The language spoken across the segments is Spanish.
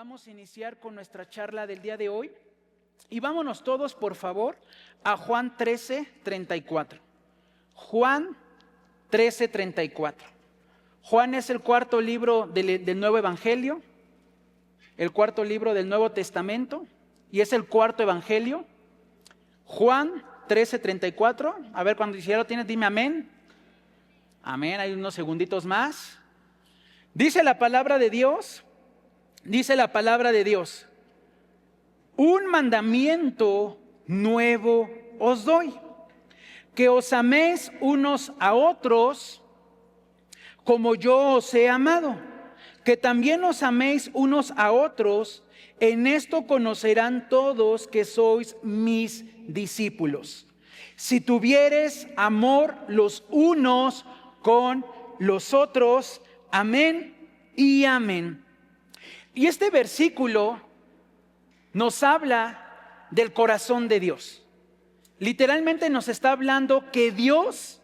Vamos a iniciar con nuestra charla del día de hoy y vámonos todos, por favor, a Juan 13:34. Juan 13:34. Juan es el cuarto libro del Nuevo Evangelio, el cuarto libro del Nuevo Testamento y es el cuarto Evangelio. Juan 13:34. A ver, cuando ya lo tienes, dime amén. Amén, hay unos segunditos más. Dice la palabra de Dios. Un mandamiento nuevo os doy, que os améis unos a otros como yo os he amado, que también os améis unos a otros. En esto conocerán todos que sois mis discípulos, si tuviereis amor los unos con los otros. Amén y amén. Y este versículo nos habla del corazón de Dios. Literalmente nos está hablando que Dios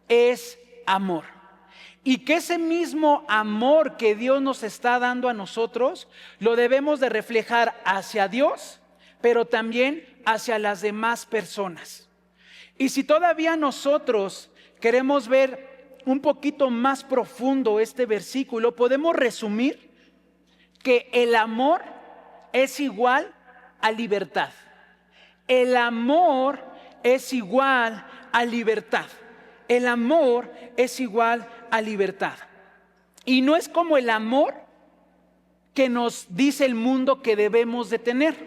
es amor. Y que ese mismo amor que Dios nos está dando a nosotros, lo debemos de reflejar hacia Dios, pero también hacia las demás personas. Y si todavía nosotros queremos ver un poquito más profundo este versículo, podemos resumir que el amor es igual a libertad. El amor es igual a libertad. El amor es igual a libertad. Y no es como el amor que nos dice el mundo que debemos de tener,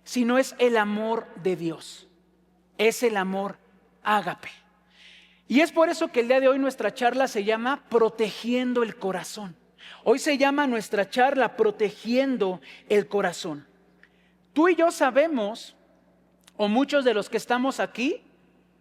sino es el amor de Dios. Es el amor ágape. Y es por eso que el día de hoy nuestra charla se llama Protegiendo el Corazón. Hoy se llama nuestra charla Protegiendo el Corazón. Tú y yo sabemos, o muchos de los que estamos aquí,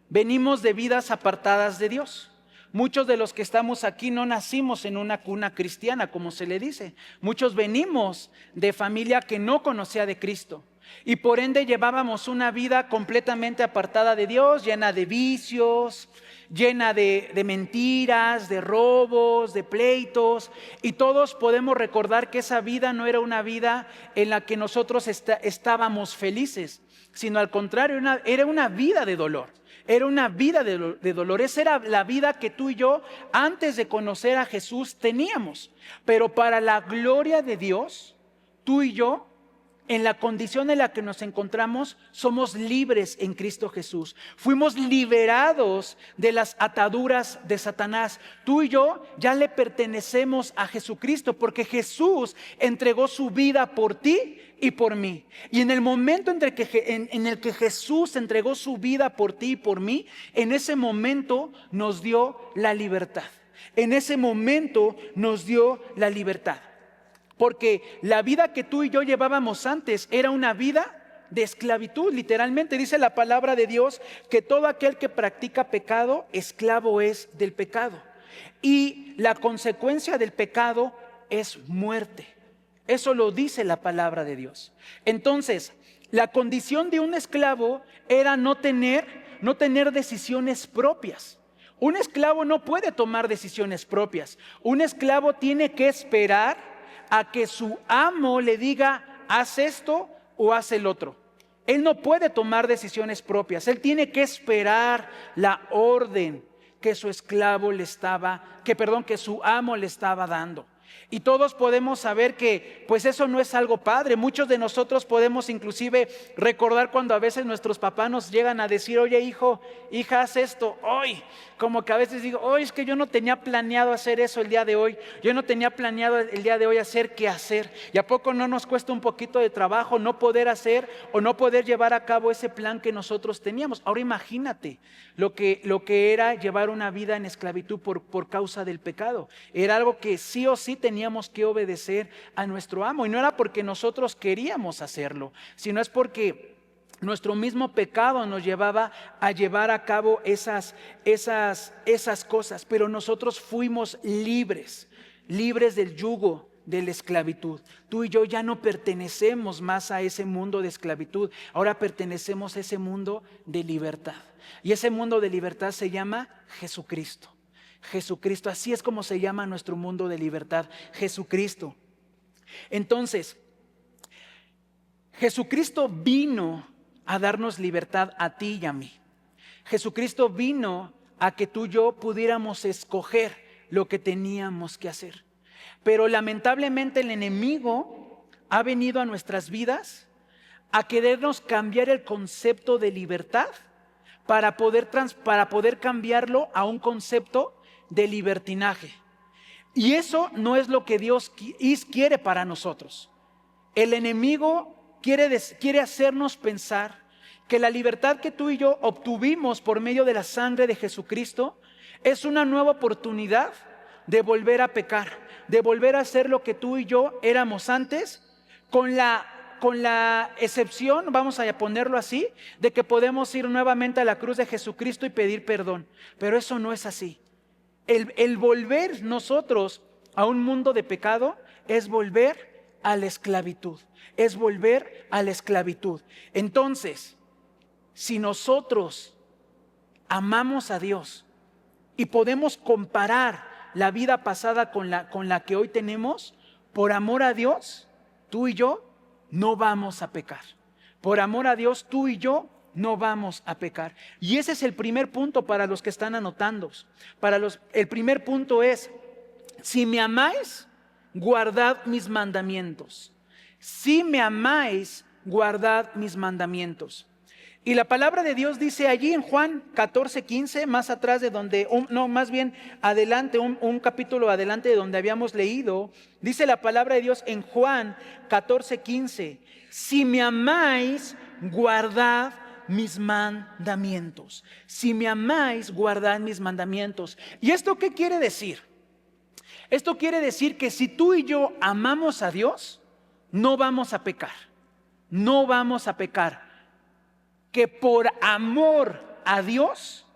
venimos de vidas apartadas de Dios. Muchos de los que estamos aquí no nacimos en una cuna cristiana, como se le dice. Muchos venimos de familia que no conocía de Cristo. Y por ende llevábamos una vida completamente apartada de Dios, llena de vicios, llena de mentiras, de robos, de pleitos. Y todos podemos recordar que esa vida no era una vida en la que nosotros estábamos felices, sino al contrario, era una vida de dolor. Era una vida de dolor. Esa era la vida que tú y yo, antes de conocer a Jesús, teníamos. Pero para la gloria de Dios, tú y yo, en la condición en la que nos encontramos, somos libres en Cristo Jesús. Fuimos liberados de las ataduras de Satanás. Tú y yo ya le pertenecemos a Jesucristo, porque Jesús entregó su vida por ti y por mí. Y en el momento en el que Jesús entregó su vida por ti y por mí, en ese momento nos dio la libertad. En ese momento nos dio la libertad. Porque la vida que tú y yo llevábamos antes era una vida de esclavitud. Literalmente dice la palabra de Dios que todo aquel que practica pecado, esclavo es del pecado. Y la consecuencia del pecado es muerte. Eso lo dice la palabra de Dios. Entonces, la condición de un esclavo era no tener decisiones propias. Un esclavo no puede tomar decisiones propias. Un esclavo tiene que esperar a que su amo le diga, haz esto o haz el otro. Él no puede tomar decisiones propias. Él tiene que esperar la orden que su amo le estaba dando. Y todos podemos saber que pues eso no es algo padre. Muchos de nosotros podemos inclusive recordar cuando a veces nuestros papás nos llegan a decir, oye hijo, hija, haz esto hoy. Como que a veces digo, oye, es que yo no tenía planeado hacer eso el día de hoy. Yo no tenía planeado el día de hoy hacer qué hacer. ¿Y a poco no nos cuesta un poquito de trabajo no poder hacer o no poder llevar a cabo ese plan que nosotros teníamos? Ahora imagínate lo que era llevar una vida en esclavitud por causa del pecado. Era algo que sí o sí teníamos que obedecer a nuestro amo. Y no era porque nosotros queríamos hacerlo, sino es porque nuestro mismo pecado nos llevaba a llevar a cabo esas cosas. Pero nosotros fuimos libres del yugo de la esclavitud. Tú y yo ya no pertenecemos más a ese mundo de esclavitud. Ahora pertenecemos a ese mundo de libertad. Y ese mundo de libertad se llama Jesucristo. Jesucristo, así es como se llama nuestro mundo de libertad, Jesucristo. Entonces, Jesucristo vino a darnos libertad a ti y a mí. Jesucristo vino a que tú y yo pudiéramos escoger lo que teníamos que hacer. Pero lamentablemente el enemigo ha venido a nuestras vidas a querernos cambiar el concepto de libertad para poder cambiarlo a un concepto de libertinaje. Y eso no es lo que Dios quiere para nosotros. El enemigo quiere hacernos pensar que la libertad que tú y yo obtuvimos por medio de la sangre de Jesucristo es una nueva oportunidad de volver a pecar, de volver a hacer lo que tú y yo éramos antes, con la excepción, vamos a ponerlo así, de que podemos ir nuevamente a la cruz de Jesucristo y pedir perdón. Pero eso no es así. El volver nosotros a un mundo de pecado es volver a la esclavitud. Es volver a la esclavitud. Entonces, si nosotros amamos a Dios y podemos comparar la vida pasada con la que hoy tenemos, por amor a Dios, tú y yo no vamos a pecar. Por amor a Dios, tú y yo no vamos a pecar. Y ese es el primer punto para los que están anotando. El primer punto es: si me amáis, guardad mis mandamientos. Si me amáis, guardad mis mandamientos. Y la palabra de Dios dice allí en Juan 14:15, más atrás de donde, más bien adelante, un capítulo adelante de donde habíamos leído, dice la palabra de Dios en Juan 14:15: si me amáis, guardad mis mandamientos. Si me amáis, guardad mis mandamientos. ¿Y esto qué quiere decir? Esto quiere decir que si tú y yo amamos a Dios, no vamos a pecar. No vamos a pecar. Que por amor a Dios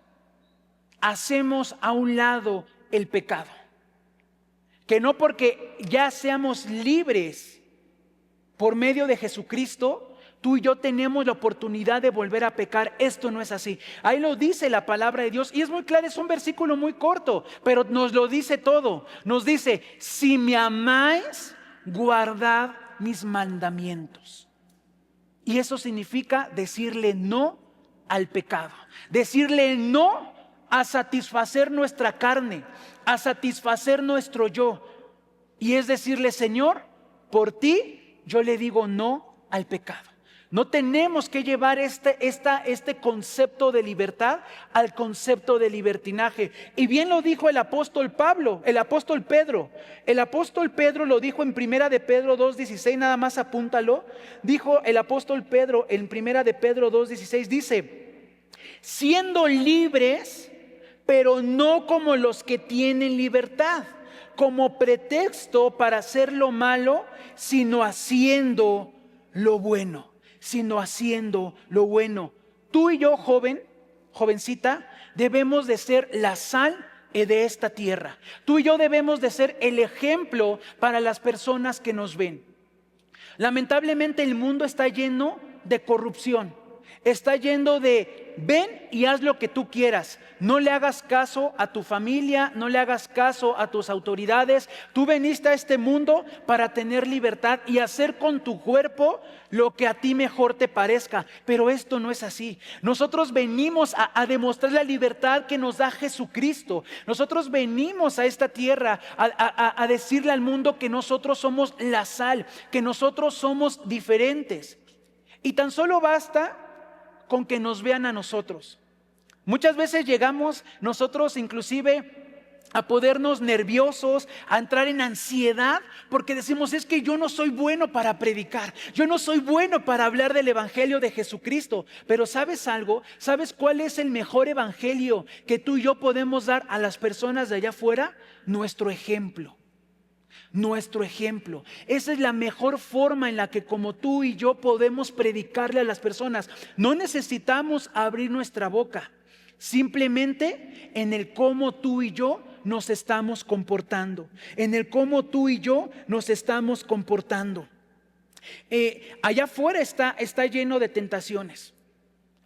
hacemos a un lado el pecado. Que no porque ya seamos libres por medio de Jesucristo, tú y yo tenemos la oportunidad de volver a pecar. Esto no es así. Ahí lo dice la palabra de Dios y es muy claro, es un versículo muy corto, pero nos lo dice todo. Nos dice: si me amáis, guardad mis mandamientos. Y eso significa decirle no al pecado, decirle no a satisfacer nuestra carne, a satisfacer nuestro yo. Y es decirle: Señor, por ti yo le digo no al pecado. No tenemos que llevar este concepto de libertad al concepto de libertinaje. Y bien lo dijo el apóstol Pedro. El apóstol Pedro lo dijo en Primera de Pedro 2:16, nada más apúntalo. Dijo el apóstol Pedro en Primera de Pedro 2:16, dice: siendo libres, pero no como los que tienen libertad, como pretexto para hacer lo malo, sino haciendo lo bueno. Sino haciendo lo bueno. Tú y yo, jovencita, debemos de ser la sal de esta tierra. Tú y yo debemos de ser el ejemplo para las personas que nos ven. Lamentablemente el mundo está lleno de corrupción. Está lleno de ven y haz lo que tú quieras. No le hagas caso a tu familia, no le hagas caso a tus autoridades. Tú viniste a este mundo para tener libertad y hacer con tu cuerpo lo que a ti mejor te parezca. Pero esto no es así. Nosotros venimos a demostrar la libertad que nos da Jesucristo. Nosotros venimos a esta tierra a decirle al mundo que nosotros somos la sal, que nosotros somos diferentes. Y tan solo basta con que nos vean a nosotros. Muchas veces llegamos nosotros inclusive a ponernos nerviosos, a entrar en ansiedad, porque decimos: es que yo no soy bueno para predicar, yo no soy bueno para hablar del evangelio de Jesucristo. Pero ¿sabes algo? ¿Sabes cuál es el mejor evangelio que tú y yo podemos dar a las personas de allá afuera? Nuestro ejemplo. Nuestro ejemplo. Esa es la mejor forma en la que como tú y yo podemos predicarle a las personas. No necesitamos abrir nuestra boca, simplemente en el cómo tú y yo nos estamos comportando, en el cómo tú y yo nos estamos comportando. Allá afuera está lleno de tentaciones.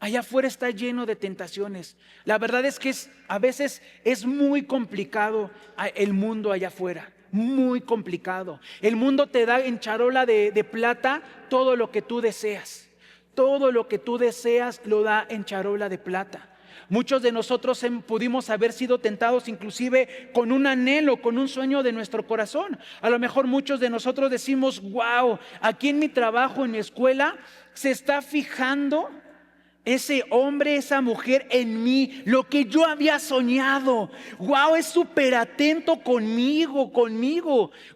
Allá afuera está lleno de tentaciones. La verdad es que a veces es muy complicado el mundo allá afuera. muy complicado. El mundo te da en charola de plata todo lo que tú deseas. Todo lo que tú deseas lo da en charola de plata. Muchos de nosotros pudimos haber sido tentados inclusive con un anhelo, con un sueño de nuestro corazón. A lo mejor muchos de nosotros decimos, wow, aquí en mi trabajo, en mi escuela, se está fijando ese hombre, esa mujer en mí, lo que yo había soñado. Wow, es súper atento conmigo.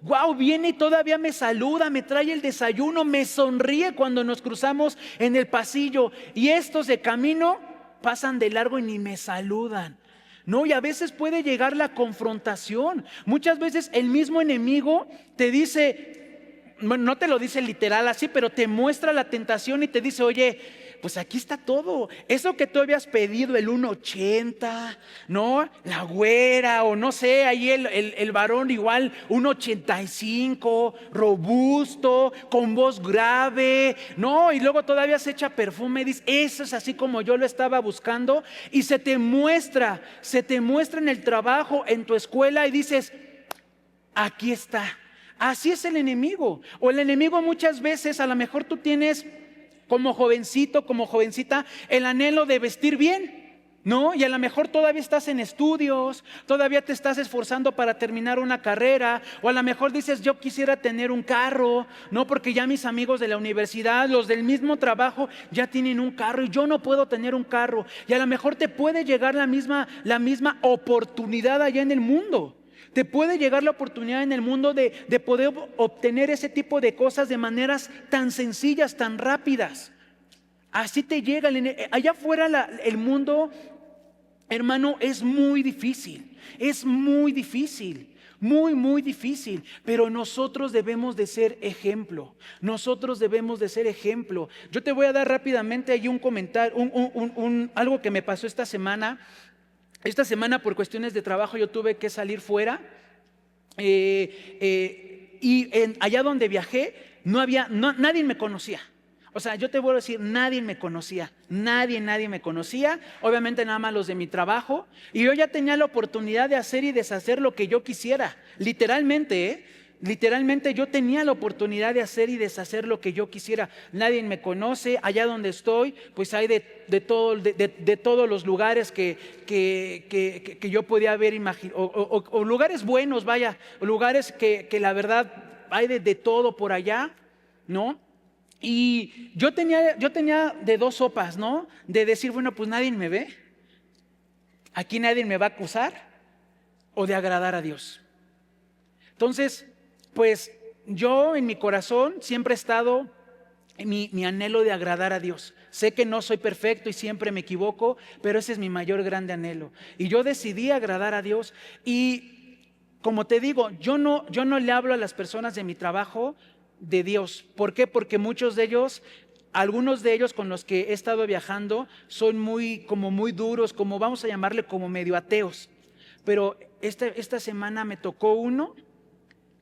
Wow, viene y todavía me saluda, me trae el desayuno, me sonríe cuando nos cruzamos en el pasillo. Y estos de camino pasan de largo y ni me saludan. No, y a veces puede llegar la confrontación. Muchas veces el mismo enemigo te dice, no te lo dice literal así, pero te muestra la tentación y te dice, oye, pues aquí está todo. Eso que tú habías pedido, el 1.80, ¿no? La güera, o no sé, ahí el varón igual, 1.85, robusto, con voz grave, ¿no? Y luego todavía se echa perfume y dice, eso es así como yo lo estaba buscando. Y se te muestra en el trabajo, en tu escuela, y dices, aquí está. Así es el enemigo. O el enemigo muchas veces, a lo mejor tú tienes como jovencito, como jovencita, el anhelo de vestir bien, ¿no? Y a lo mejor todavía estás en estudios, todavía te estás esforzando para terminar una carrera, o a lo mejor dices, yo quisiera tener un carro, ¿no? Porque ya mis amigos de la universidad, los del mismo trabajo, ya tienen un carro y yo no puedo tener un carro. Y a lo mejor te puede llegar la misma oportunidad allá en el mundo. Te puede llegar la oportunidad en el mundo de poder obtener ese tipo de cosas de maneras tan sencillas, tan rápidas. Así te llega. Allá afuera el mundo, hermano, es muy difícil. Es muy difícil. Muy difícil. Pero nosotros debemos de ser ejemplo. Nosotros debemos de ser ejemplo. Yo te voy a dar rápidamente ahí un comentario, algo que me pasó esta semana. Esta semana por cuestiones de trabajo yo tuve que salir fuera y allá donde viajé nadie me conocía. O sea, yo te voy a decir, nadie me conocía, nadie me conocía, obviamente nada más los de mi trabajo, y yo ya tenía la oportunidad de hacer y deshacer lo que yo quisiera, literalmente, Literalmente yo tenía la oportunidad de hacer y deshacer lo que yo quisiera. Nadie me conoce. Allá donde estoy, pues hay de todos los lugares que yo podía haber imaginado, o lugares buenos, vaya, lugares que la verdad hay de todo por allá, ¿no? Y yo tenía de dos sopas, ¿no? De decir, bueno, pues nadie me ve, aquí nadie me va a acusar, o de agradar a Dios. Entonces, pues yo en mi corazón siempre he estado en mi anhelo de agradar a Dios. Sé que no soy perfecto y siempre me equivoco, pero ese es mi mayor grande anhelo. Y yo decidí agradar a Dios. Y como te digo, yo no le hablo a las personas de mi trabajo de Dios. ¿Por qué? Porque algunos de ellos con los que he estado viajando son muy duros, como vamos a llamarle como medio ateos. Pero esta semana me tocó uno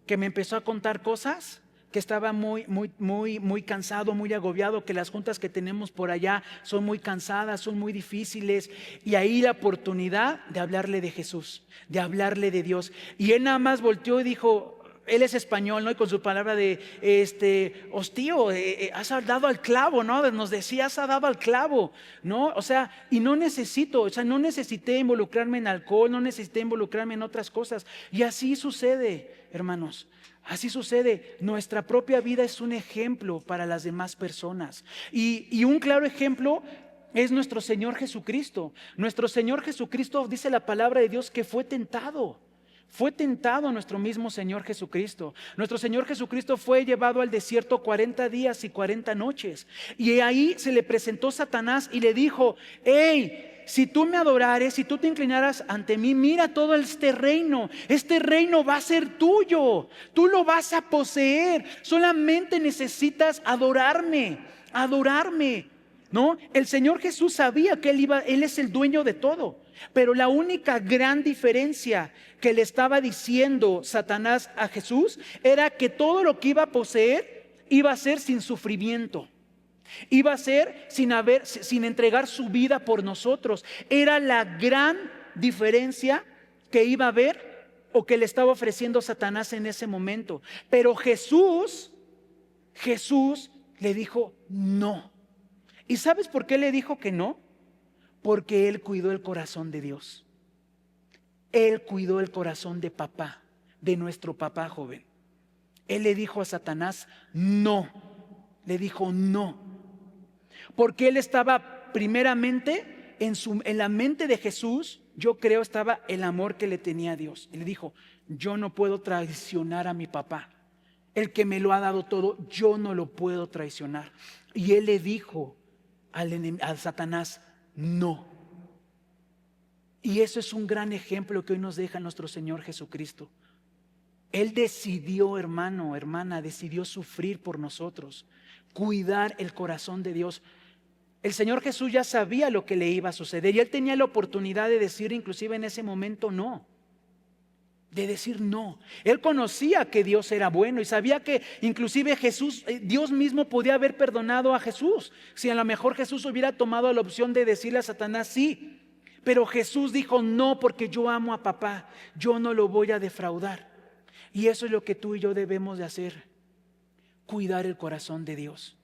que me empezó a contar cosas, que estaba muy cansado, muy agobiado, que las juntas que tenemos por allá son muy cansadas, son muy difíciles, y ahí la oportunidad de hablarle de Jesús, de hablarle de Dios. Y él nada más volteó y dijo, él es español, ¿no? Y con su palabra de, hostío, has dado al clavo, ¿no? Nos decía, has dado al clavo, ¿no? O sea, y no necesité involucrarme en alcohol, no necesité involucrarme en otras cosas. Y así sucede, hermanos. Así sucede. Nuestra propia vida es un ejemplo para las demás personas. Y un claro ejemplo es nuestro Señor Jesucristo. Nuestro Señor Jesucristo, dice la palabra de Dios, que fue tentado. Fue tentado nuestro mismo Señor Jesucristo. Nuestro Señor Jesucristo fue llevado al desierto 40 días y 40 noches. Y ahí se le presentó Satanás y le dijo, hey, si tú me adorares, si tú te inclinaras ante mí, mira todo este reino va a ser tuyo, tú lo vas a poseer, solamente necesitas adorarme, ¿no? El Señor Jesús sabía que Él es el dueño de todo, pero la única gran diferencia que le estaba diciendo Satanás a Jesús era que todo lo que iba a poseer iba a ser sin sufrimiento. Iba a ser sin entregar su vida por nosotros. Era la gran diferencia que iba a haber o que le estaba ofreciendo Satanás en ese momento. Pero Jesús le dijo no. ¿Y sabes por qué le dijo que no? Porque él cuidó el corazón de Dios. Él cuidó el corazón de papá, de nuestro papá joven. Él le dijo a Satanás no. Le dijo no. Porque él estaba primeramente en la mente de Jesús, yo creo estaba el amor que le tenía a Dios. Y le dijo, yo no puedo traicionar a mi papá. El que me lo ha dado todo, yo no lo puedo traicionar. Y él le dijo al Satanás, no. Y eso es un gran ejemplo que hoy nos deja nuestro Señor Jesucristo. Él decidió, hermano, hermana, decidió sufrir por nosotros, cuidar el corazón de Dios. El Señor Jesús ya sabía lo que le iba a suceder y él tenía la oportunidad de decir inclusive en ese momento no. De decir no. Él conocía que Dios era bueno y sabía que inclusive Dios mismo podía haber perdonado a Jesús. Si a lo mejor Jesús hubiera tomado la opción de decirle a Satanás sí. Pero Jesús dijo no, porque yo amo a papá, yo no lo voy a defraudar. Y eso es lo que tú y yo debemos de hacer. Cuidar el corazón de Dios.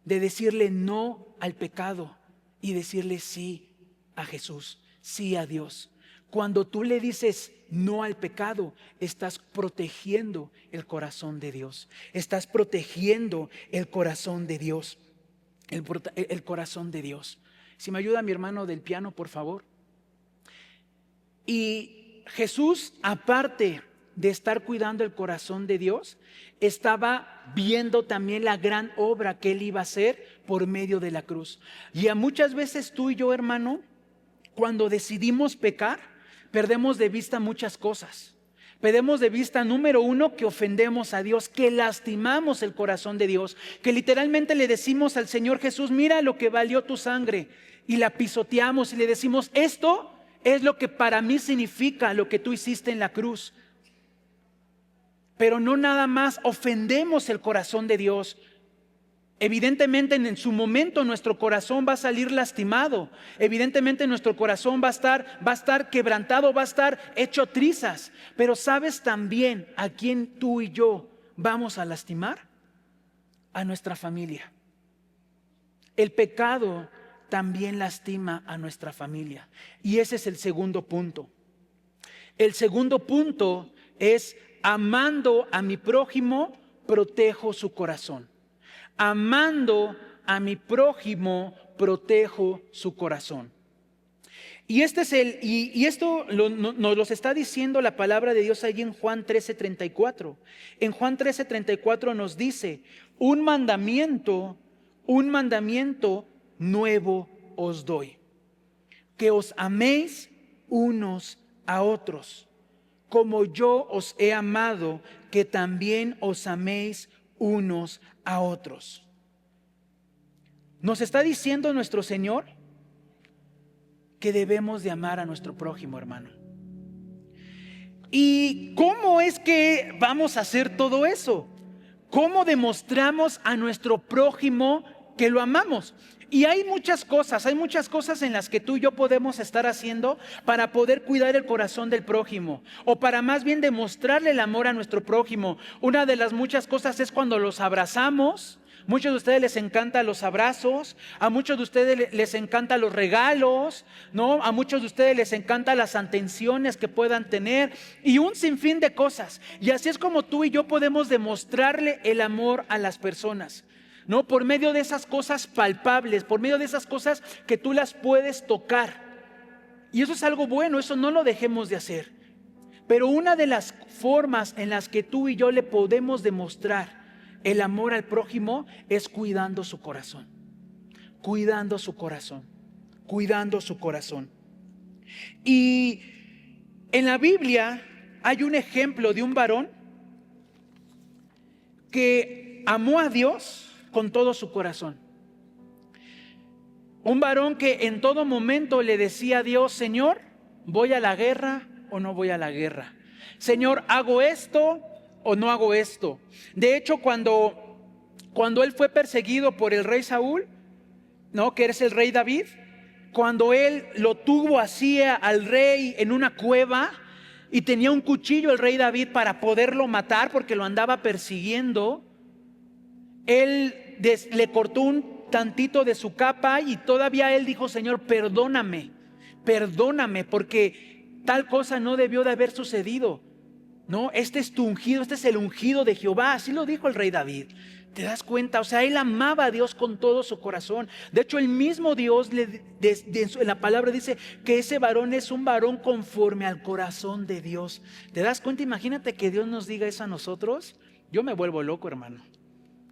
De decirle no al pecado y decirle sí a Jesús, sí a Dios. Cuando tú le dices no al pecado, estás protegiendo el corazón de Dios. Estás protegiendo el corazón de Dios. El corazón de Dios. Si me ayuda mi hermano del piano, por favor. Y Jesús, aparte de estar cuidando el corazón de Dios, estaba viendo también la gran obra que él iba a hacer por medio de la cruz. Y a muchas veces tú y yo, hermano, cuando decidimos pecar, perdemos de vista muchas cosas. Perdemos de vista, número uno, que ofendemos a Dios, que lastimamos el corazón de Dios, que literalmente le decimos al Señor Jesús, mira lo que valió tu sangre, y la pisoteamos y le decimos, esto es lo que para mí significa lo que tú hiciste en la cruz. Pero no nada más ofendemos el corazón de Dios. Evidentemente en su momento nuestro corazón va a salir lastimado. Evidentemente nuestro corazón va a estar quebrantado, va a estar hecho trizas. Pero ¿sabes también a quién tú y yo vamos a lastimar? A nuestra familia. El pecado también lastima a nuestra familia. Y ese es el segundo punto. El segundo punto es: amando a mi prójimo, protejo su corazón. Amando a mi prójimo, protejo su corazón. Y esto nos lo está diciendo la palabra de Dios allí en Juan 13:34. En Juan 13:34 nos dice: un mandamiento nuevo os doy, que os améis unos a otros, como yo os he amado, que también os améis unos a otros. Nos está diciendo nuestro Señor que debemos de amar a nuestro prójimo, hermano. ¿Y cómo es que vamos a hacer todo eso? ¿Cómo demostramos a nuestro prójimo que lo amamos? Y hay muchas cosas en las que tú y yo podemos estar haciendo para poder cuidar el corazón del prójimo, o para más bien demostrarle el amor a nuestro prójimo. Una de las muchas cosas es cuando los abrazamos. Muchos de ustedes les encantan los abrazos, a muchos de ustedes les encantan los regalos, ¿no? A muchos de ustedes les encantan las atenciones que puedan tener y un sinfín de cosas. Y así es como tú y yo podemos demostrarle el amor a las personas, ¿no? Por medio de esas cosas palpables, por medio de esas cosas que tú las puedes tocar. Y eso es algo bueno, eso no lo dejemos de hacer. Pero una de las formas en las que tú y yo le podemos demostrar el amor al prójimo es cuidando su corazón. Cuidando su corazón. Cuidando su corazón. Y en la Biblia hay un ejemplo de un varón que amó a Dios con todo su corazón. Un varón que en todo momento le decía a Dios: Señor, ¿voy a la guerra o no voy a la guerra? Señor, ¿hago esto o no hago esto? De hecho, cuando él fue perseguido por el rey Saúl, ¿no? Que es el rey David, cuando él lo tuvo así al rey en una cueva, y tenía un cuchillo el rey David para poderlo matar porque lo andaba persiguiendo, él le cortó un tantito de su capa y todavía él dijo: Señor, perdóname, perdóname, porque tal cosa no debió de haber sucedido. No, este es tu ungido, este es el ungido de Jehová. Así lo dijo el rey David. ¿Te das cuenta? O sea, él amaba a Dios con todo su corazón. De hecho, el mismo Dios en la palabra dice que ese varón es un varón conforme al corazón de Dios. ¿Te das cuenta? Imagínate que Dios nos diga eso a nosotros. Yo me vuelvo loco, hermano.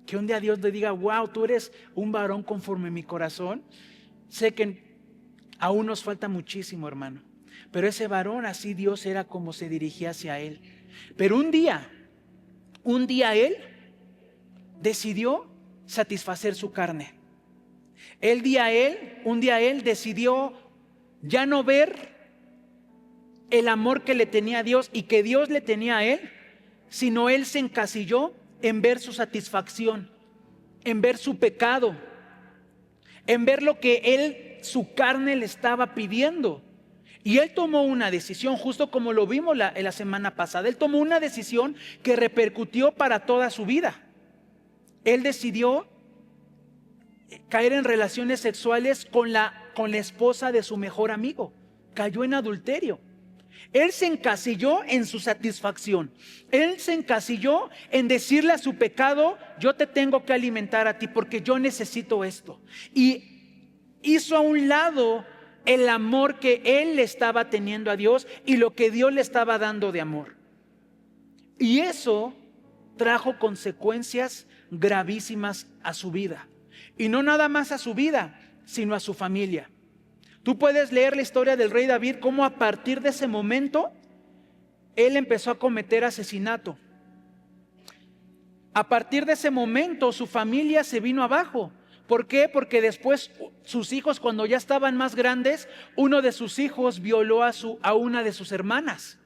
Que un día Dios le diga: wow, tú eres un varón conforme a mi corazón. Sé que aún nos falta muchísimo, hermano, pero ese varón, así Dios era como se dirigía hacia él. Pero un día él decidió satisfacer su carne. Un día él decidió ya no ver el amor que le tenía a Dios y que Dios le tenía a él, sino él se encasilló en ver su satisfacción, en ver su pecado, en ver lo que su carne le estaba pidiendo. Y él tomó una decisión, justo como lo vimos en la semana pasada. Él tomó una decisión que repercutió para toda su vida. Él decidió caer en relaciones sexuales con la esposa de su mejor amigo. Cayó en adulterio. Él se encasilló en su satisfacción. Él se encasilló en decirle a su pecado: yo te tengo que alimentar a ti porque yo necesito esto. Y hizo a un lado el amor que él le estaba teniendo a Dios y lo que Dios le estaba dando de amor. Y eso trajo consecuencias gravísimas a su vida. Y no nada más a su vida, sino a su familia. Tú puedes leer la historia del rey David, cómo a partir de ese momento él empezó a cometer asesinato. A partir de ese momento su familia se vino abajo. ¿Por qué? Porque después sus hijos, cuando ya estaban más grandes, uno de sus hijos violó a una de sus hermanas.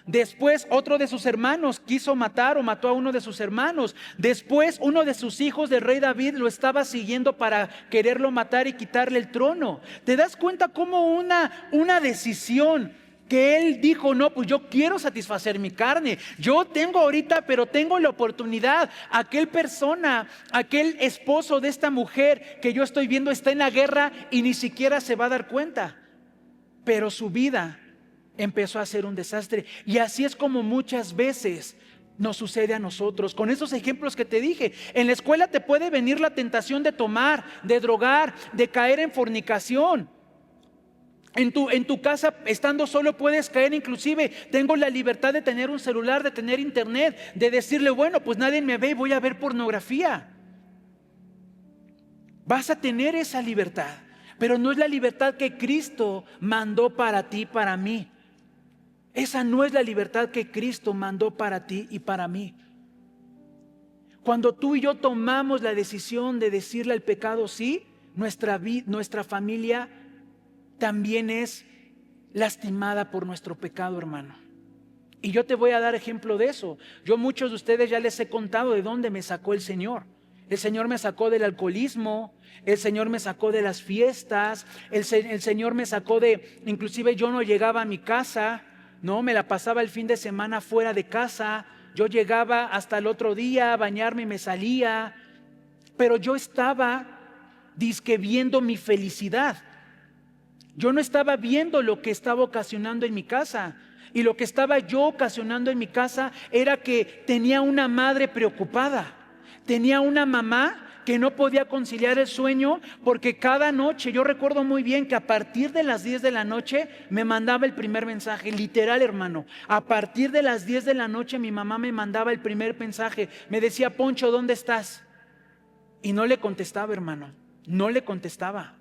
Después otro de sus hermanos quiso matar o mató a uno de sus hermanos. Después uno de sus hijos del rey David lo estaba siguiendo para quererlo matar y quitarle el trono. ¿Te das cuenta cómo una decisión que él dijo: no, pues yo quiero satisfacer mi carne, yo tengo ahorita, pero tengo la oportunidad? Aquel esposo de esta mujer que yo estoy viendo está en la guerra y ni siquiera se va a dar cuenta, pero su vida empezó a ser un desastre. Y así es como muchas veces nos sucede a nosotros, con esos ejemplos que te dije. En la escuela te puede venir la tentación de tomar, de drogar, de caer en fornicación. En tu casa, estando solo, puedes caer. Inclusive tengo la libertad de tener un celular, de tener internet, de decirle: bueno, pues nadie me ve y voy a ver pornografía. Vas a tener esa libertad, pero no es la libertad que Cristo mandó para ti, para mí. Esa no es la libertad que Cristo mandó para ti y para mí. Cuando tú y yo tomamos la decisión de decirle al pecado sí, nuestra familia también es lastimada por nuestro pecado, hermano. Y yo te voy a dar ejemplo de eso. Yo a muchos de ustedes ya les he contado de dónde me sacó el Señor. El Señor me sacó del alcoholismo, el Señor me sacó de las fiestas, el Señor me sacó inclusive yo no llegaba a mi casa, no, me la pasaba el fin de semana fuera de casa. Yo llegaba hasta el otro día a bañarme y me salía, pero yo estaba dizque viendo mi felicidad. Yo no estaba viendo lo que estaba ocasionando en mi casa. Y lo que estaba yo ocasionando en mi casa era que tenía una madre preocupada. Tenía una mamá que no podía conciliar el sueño, porque cada noche, yo recuerdo muy bien que a partir de las 10 de la noche me mandaba el primer mensaje, literal, hermano. A partir de las 10 de la noche mi mamá me mandaba el primer mensaje. Me decía: Poncho, ¿dónde estás? Y no le contestaba, hermano, no le contestaba.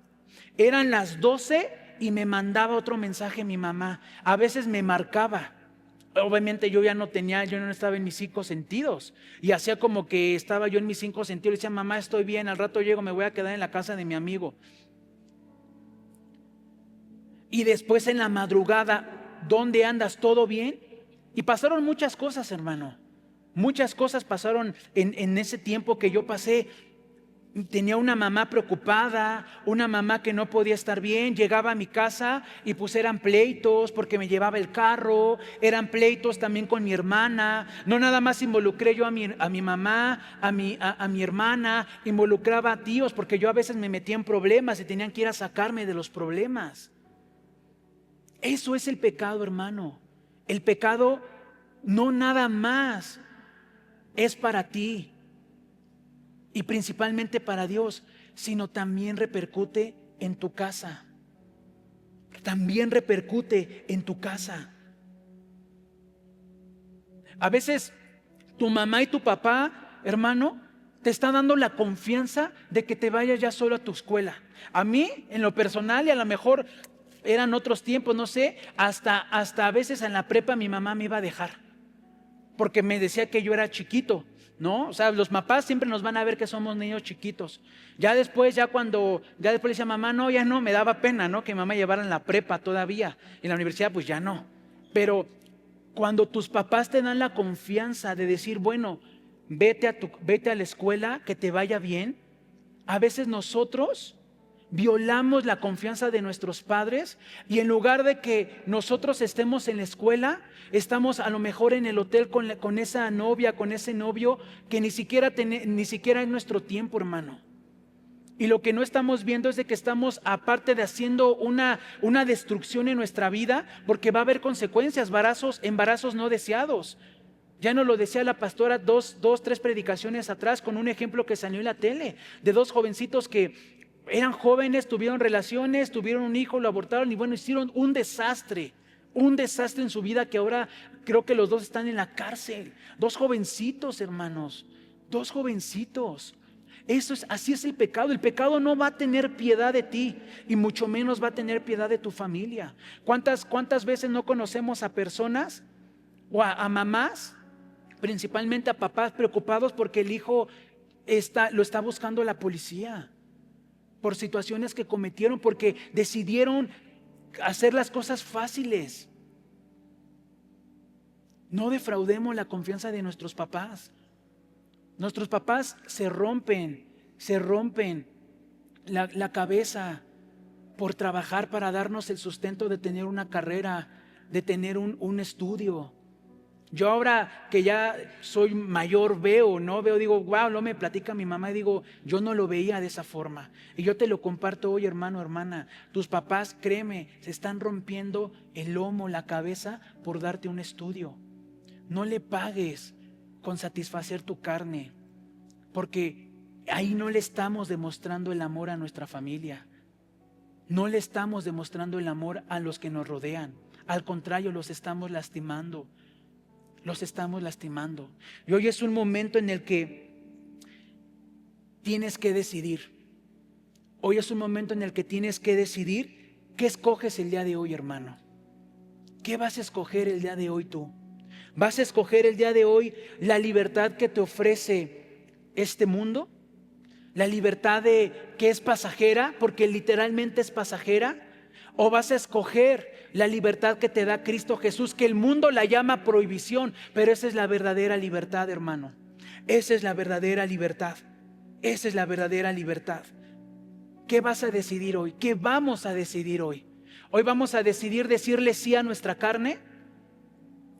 Eran las 12 y me mandaba otro mensaje mi mamá. A veces me marcaba. Obviamente yo no estaba en mis 5 sentidos. Y hacía como que estaba yo en mis 5 sentidos. Le decía: mamá, estoy bien, al rato llego, me voy a quedar en la casa de mi amigo. Y después en la madrugada: ¿dónde andas? ¿Todo bien? Y pasaron muchas cosas, hermano. Muchas cosas pasaron en ese tiempo que yo pasé. Tenía una mamá preocupada, una mamá que no podía estar bien. Llegaba a mi casa y pues eran pleitos porque me llevaba el carro, eran pleitos también con mi hermana. No nada más involucré yo a mi mamá, a mi hermana, involucraba a tíos porque yo a veces me metía en problemas y tenían que ir a sacarme de los problemas. Eso es el pecado, hermano. El pecado no nada más es para ti y principalmente para Dios, sino también repercute en tu casa. También repercute en tu casa. A veces tu mamá y tu papá, hermano, te está dando la confianza de que te vayas ya solo a tu escuela. A mí, en lo personal, y a lo mejor eran otros tiempos, no sé, hasta a veces en la prepa mi mamá me iba a dejar, porque me decía que yo era chiquito, ¿no? O sea, los papás siempre nos van a ver que somos niños chiquitos. Ya después le decía mamá, no, ya no, me daba pena, ¿no? Que mamá llevara en la prepa todavía. En la universidad, pues ya no. Pero cuando tus papás te dan la confianza de decir, bueno, vete a la escuela, que te vaya bien, a veces nosotros violamos la confianza de nuestros padres y en lugar de que nosotros estemos en la escuela, estamos a lo mejor en el hotel con esa novia, con ese novio que ni siquiera es nuestro tiempo, hermano. Y lo que no estamos viendo es de que estamos, aparte de haciendo una destrucción en nuestra vida, porque va a haber consecuencias, embarazos no deseados. Ya nos lo decía la pastora tres predicaciones atrás con un ejemplo que salió en la tele de dos jovencitos que eran jóvenes, tuvieron relaciones, tuvieron un hijo, lo abortaron y bueno, hicieron un desastre en su vida que ahora creo que los dos están en la cárcel. Dos jovencitos, hermanos, dos jovencitos. Así es el pecado. El pecado no va a tener piedad de ti y mucho menos va a tener piedad de tu familia. ¿Cuántas veces no conocemos a personas o a mamás, principalmente a papás preocupados porque el hijo lo está buscando la policía por situaciones que cometieron, porque decidieron hacer las cosas fáciles? No defraudemos la confianza de nuestros papás. Nuestros papás se rompen la cabeza por trabajar para darnos el sustento de tener una carrera, de tener un estudio. Yo ahora que ya soy mayor digo, wow, no me platica mi mamá y digo, yo no lo veía de esa forma. Y yo te lo comparto hoy, hermano, hermana. Tus papás, créeme, se están rompiendo el lomo, la cabeza por darte un estudio. No le pagues con satisfacer tu carne, porque ahí no le estamos demostrando el amor a nuestra familia. No le estamos demostrando el amor a los que nos rodean. Al contrario, los estamos lastimando. Y hoy es un momento en el que tienes que decidir. Hoy es un momento en el que tienes que decidir qué escoges el día de hoy, hermano. ¿Qué vas a escoger el día de hoy tú? ¿Vas a escoger el día de hoy la libertad que te ofrece este mundo? ¿La libertad que es pasajera, porque literalmente es pasajera? ¿O vas a escoger la libertad que te da Cristo Jesús, que el mundo la llama prohibición, pero esa es la verdadera libertad, hermano? Esa es la verdadera libertad. Esa es la verdadera libertad. ¿Qué vas a decidir hoy? ¿Qué vamos a decidir hoy? Hoy vamos a decidir decirle sí a nuestra carne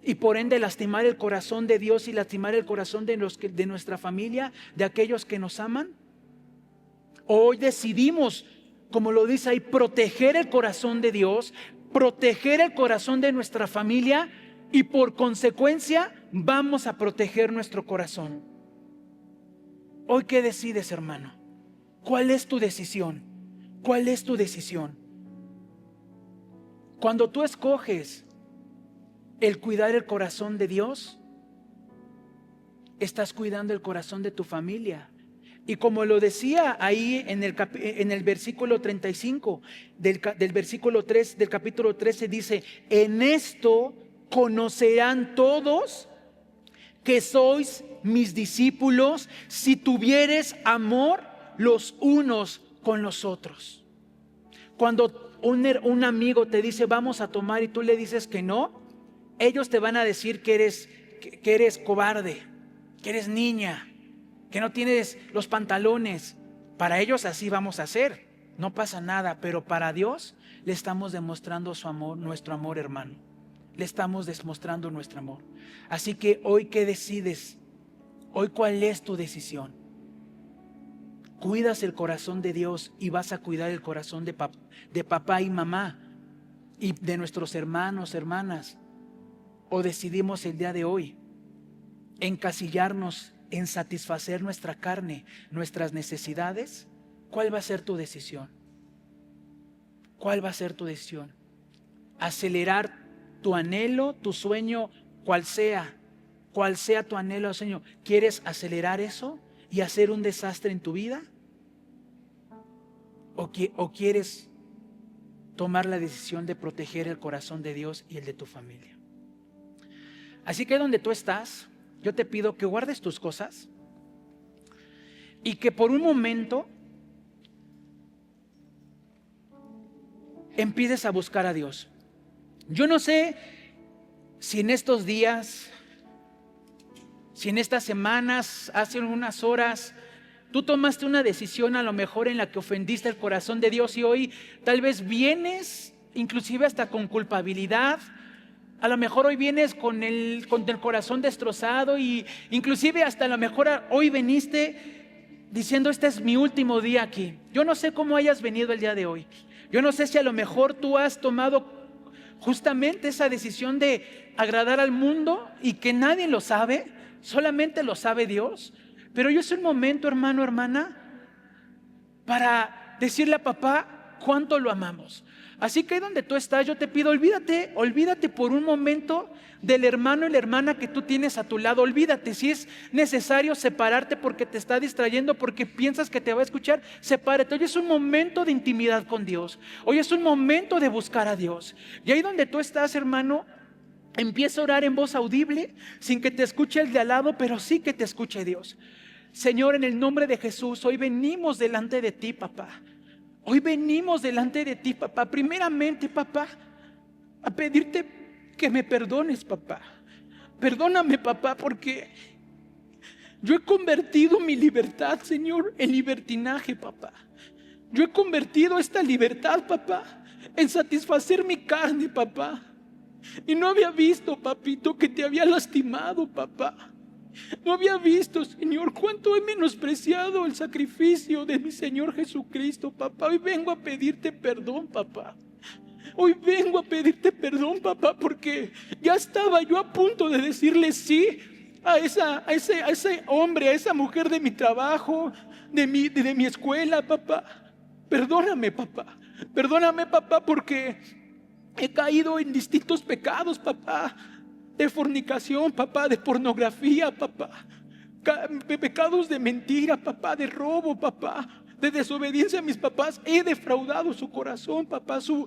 y por ende lastimar el corazón de Dios y lastimar el corazón de nuestra familia, de aquellos que nos aman. Hoy decidimos, como lo dice ahí, proteger el corazón de Dios, proteger el corazón de nuestra familia y por consecuencia vamos a proteger nuestro corazón. Hoy, ¿qué decides, hermano? ¿Cuál es tu decisión? ¿Cuál es tu decisión? Cuando tú escoges el cuidar el corazón de Dios, estás cuidando el corazón de tu familia. Y como lo decía ahí en el versículo 35 del versículo 3 del capítulo 13, dice: en esto conocerán todos que sois mis discípulos, si tuvieres amor los unos con los otros. Cuando un amigo te dice vamos a tomar y tú le dices que no, ellos te van a decir que eres cobarde, que eres niña, que no tienes los pantalones, Para ellos así vamos a hacer, no pasa nada, pero para Dios le estamos demostrando su amor, nuestro amor, hermano. Le estamos demostrando nuestro amor. Así que hoy, ¿qué decides? Hoy, ¿cuál es tu decisión? Cuidas el corazón de Dios y vas a cuidar el corazón de papá y mamá y de nuestros hermanos, hermanas. O decidimos el día de hoy encasillarnos en satisfacer nuestra carne, nuestras necesidades. ¿Cuál va a ser tu decisión? ¿Cuál va a ser tu decisión? Acelerar tu anhelo, tu sueño, cual sea tu anhelo, Señor. ¿Quieres acelerar eso y hacer un desastre en tu vida? ¿O quieres tomar la decisión de proteger el corazón de Dios y el de tu familia? Así que donde tú estás, yo te pido que guardes tus cosas y que por un momento empieces a buscar a Dios. Yo no sé si en estos días, si en estas semanas, hace unas horas, tú tomaste una decisión a lo mejor en la que ofendiste el corazón de Dios y hoy tal vez vienes inclusive hasta con culpabilidad. A lo mejor hoy vienes con el corazón destrozado y inclusive hasta a lo mejor hoy veniste diciendo: este es mi último día aquí. Yo no sé cómo hayas venido el día de hoy. Yo no sé si a lo mejor tú has tomado justamente esa decisión de agradar al mundo y que nadie lo sabe, solamente lo sabe Dios. Pero hoy es un momento, hermano, hermana, para decirle a papá cuánto lo amamos. Así que donde tú estás, yo te pido, olvídate por un momento del hermano y la hermana que tú tienes a tu lado. Olvídate, si es necesario separarte porque te está distrayendo, porque piensas que te va a escuchar, sepárate. Hoy es un momento de intimidad con Dios. Hoy es un momento de buscar a Dios. Y ahí donde tú estás, hermano, empieza a orar en voz audible, sin que te escuche el de al lado, pero sí que te escuche Dios. Señor, en el nombre de Jesús, hoy venimos delante de ti, papá. Hoy venimos delante de ti, papá. Primeramente, papá, a pedirte que me perdones, papá. Perdóname, papá, porque yo he convertido mi libertad, Señor, en libertinaje, papá. Yo he convertido esta libertad, papá, en satisfacer mi carne, papá. Y no había visto, papito, que te había lastimado, papá. No había visto, Señor, cuánto he menospreciado el sacrificio de mi Señor Jesucristo, papá. Hoy vengo a pedirte perdón, papá. Hoy vengo a pedirte perdón, papá, porque ya estaba yo a punto de decirle sí a ese hombre, a esa mujer de mi trabajo, de mi escuela, papá. Perdóname, papá. Perdóname, papá, porque he caído en distintos pecados, papá. De fornicación, papá, de pornografía, papá, pecados de mentira, papá, de robo, papá, de desobediencia a mis papás. He defraudado su corazón, papá, su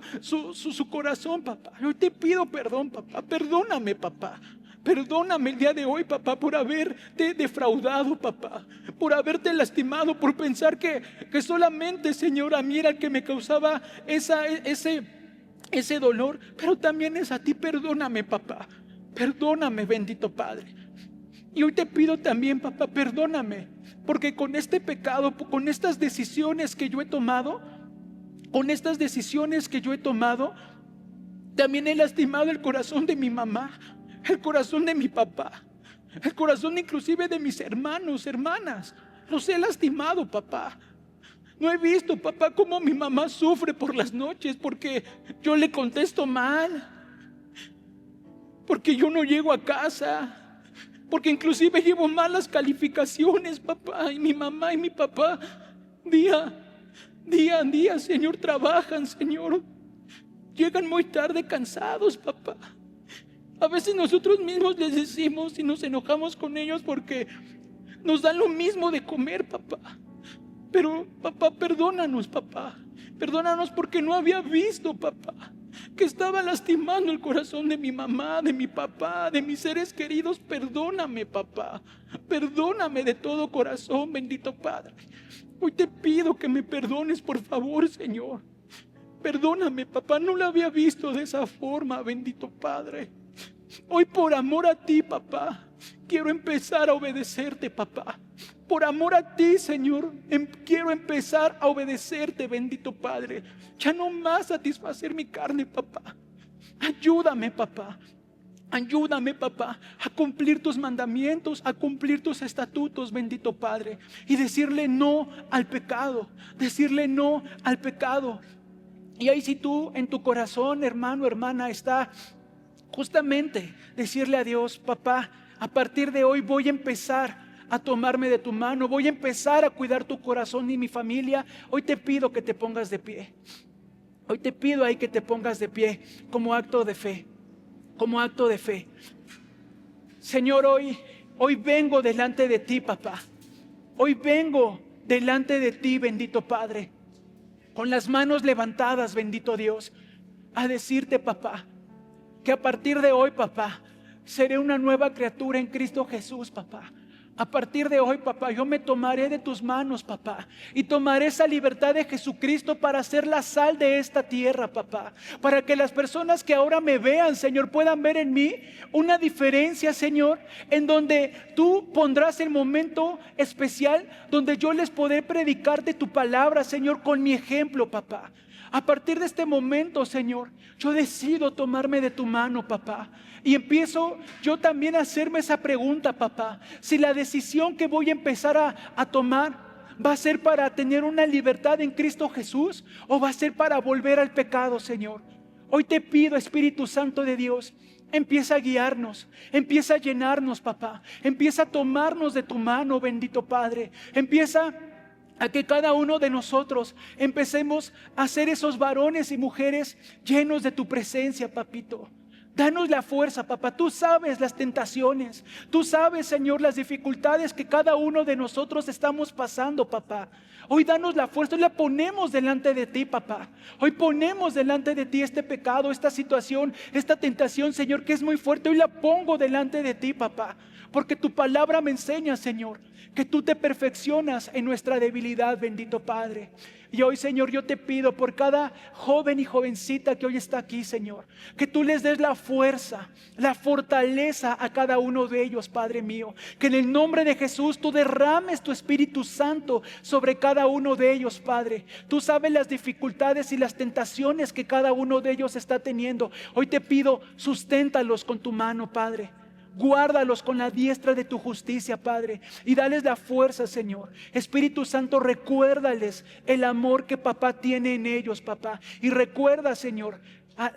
corazón, papá. Yo te pido perdón, papá. Perdóname, papá. Perdóname el día de hoy, papá, por haberte defraudado, papá, por haberte lastimado, por pensar que solamente, Señor, a mí era el que me causaba ese dolor, pero también es a ti. Perdóname, papá. Perdóname, bendito Padre. Y hoy te pido también, papá, perdóname, porque con este pecado, con estas decisiones que yo he tomado, también he lastimado el corazón de mi mamá, el corazón de mi papá, el corazón inclusive de mis hermanos, hermanas. Los he lastimado, papá. No he visto, papá, cómo mi mamá sufre por las noches porque yo le contesto mal, porque yo no llego a casa, porque inclusive llevo malas calificaciones, papá. Y mi mamá y mi papá día a día, Señor, trabajan, Señor. Llegan muy tarde cansados, papá. A veces nosotros mismos les decimos y nos enojamos con ellos porque nos dan lo mismo de comer, papá. Pero, papá, perdónanos, papá. Perdónanos porque no había visto, papá, que estaba lastimando el corazón de mi mamá, de mi papá, de mis seres queridos. Perdóname, papá. Perdóname de todo corazón, bendito Padre. Hoy te pido que me perdones, por favor, Señor. Perdóname, papá. No lo había visto de esa forma, bendito Padre. Hoy, por amor a ti, papá, quiero empezar a obedecerte, papá. Por amor a ti, Señor, quiero empezar a obedecerte, bendito Padre. Ya no más satisfacer mi carne, papá. Ayúdame, papá. Ayúdame, papá, a cumplir tus mandamientos, a cumplir tus estatutos, bendito Padre. Y decirle no al pecado, decirle no al pecado. Y ahí si tú en tu corazón, hermano, hermana, está justamente decirle a Dios: papá, a partir de hoy voy a empezar a tomarme de tu mano, voy a empezar a cuidar tu corazón y mi familia. Hoy te pido que te pongas de pie. Hoy te pido ahí que te pongas de pie como acto de fe. Como acto de fe. Señor, hoy vengo delante de ti, papá. Hoy vengo delante de ti, bendito Padre, con las manos levantadas, bendito Dios, a decirte, papá, que a partir de hoy, papá, seré una nueva criatura en Cristo Jesús, papá. A partir de hoy, papá, yo me tomaré de tus manos, papá, y tomaré esa libertad de Jesucristo para ser la sal de esta tierra, papá. Para que las personas que ahora me vean, Señor, puedan ver en mí una diferencia, Señor, en donde tú pondrás el momento especial donde yo les podré predicar de tu palabra, Señor, con mi ejemplo, papá. A partir de este momento, Señor, yo decido tomarme de tu mano, papá. Y empiezo yo también a hacerme esa pregunta, papá. Si la decisión que voy a empezar a tomar va a ser para tener una libertad en Cristo Jesús, o va a ser para volver al pecado, Señor. Hoy te pido, Espíritu Santo de Dios, empieza a guiarnos, empieza a llenarnos, papá. Empieza a tomarnos de tu mano, bendito Padre. Empieza a que cada uno de nosotros empecemos a ser esos varones y mujeres llenos de tu presencia, papito. Danos la fuerza, papá. Tú sabes las tentaciones. Tú sabes, Señor, las dificultades que cada uno de nosotros estamos pasando, papá. Hoy danos la fuerza. Hoy la ponemos delante de ti, papá. Hoy ponemos delante de ti este pecado, esta situación, esta tentación, Señor, que es muy fuerte. Hoy la pongo delante de ti, papá. Porque tu palabra me enseña, Señor, que tú te perfeccionas en nuestra debilidad, bendito Padre. Y hoy, Señor, yo te pido por cada joven y jovencita que hoy está aquí, Señor, que tú les des la fuerza, la fortaleza a cada uno de ellos, Padre mío. Que en el nombre de Jesús tú derrames tu Espíritu Santo sobre cada uno de ellos, Padre. Tú sabes las dificultades y las tentaciones que cada uno de ellos está teniendo. Hoy te pido, susténtalos con tu mano, Padre. Guárdalos con la diestra de tu justicia, Padre, y dales la fuerza, Señor. Espíritu Santo, recuérdales el amor que papá tiene en ellos, papá. Y recuerda, Señor,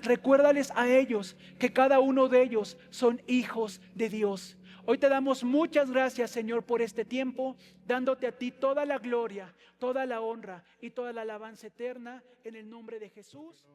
recuérdales a ellos que cada uno de ellos son hijos de Dios. Hoy te damos muchas gracias, Señor, por este tiempo, dándote a ti toda la gloria, toda la honra y toda la alabanza eterna en el nombre de Jesús.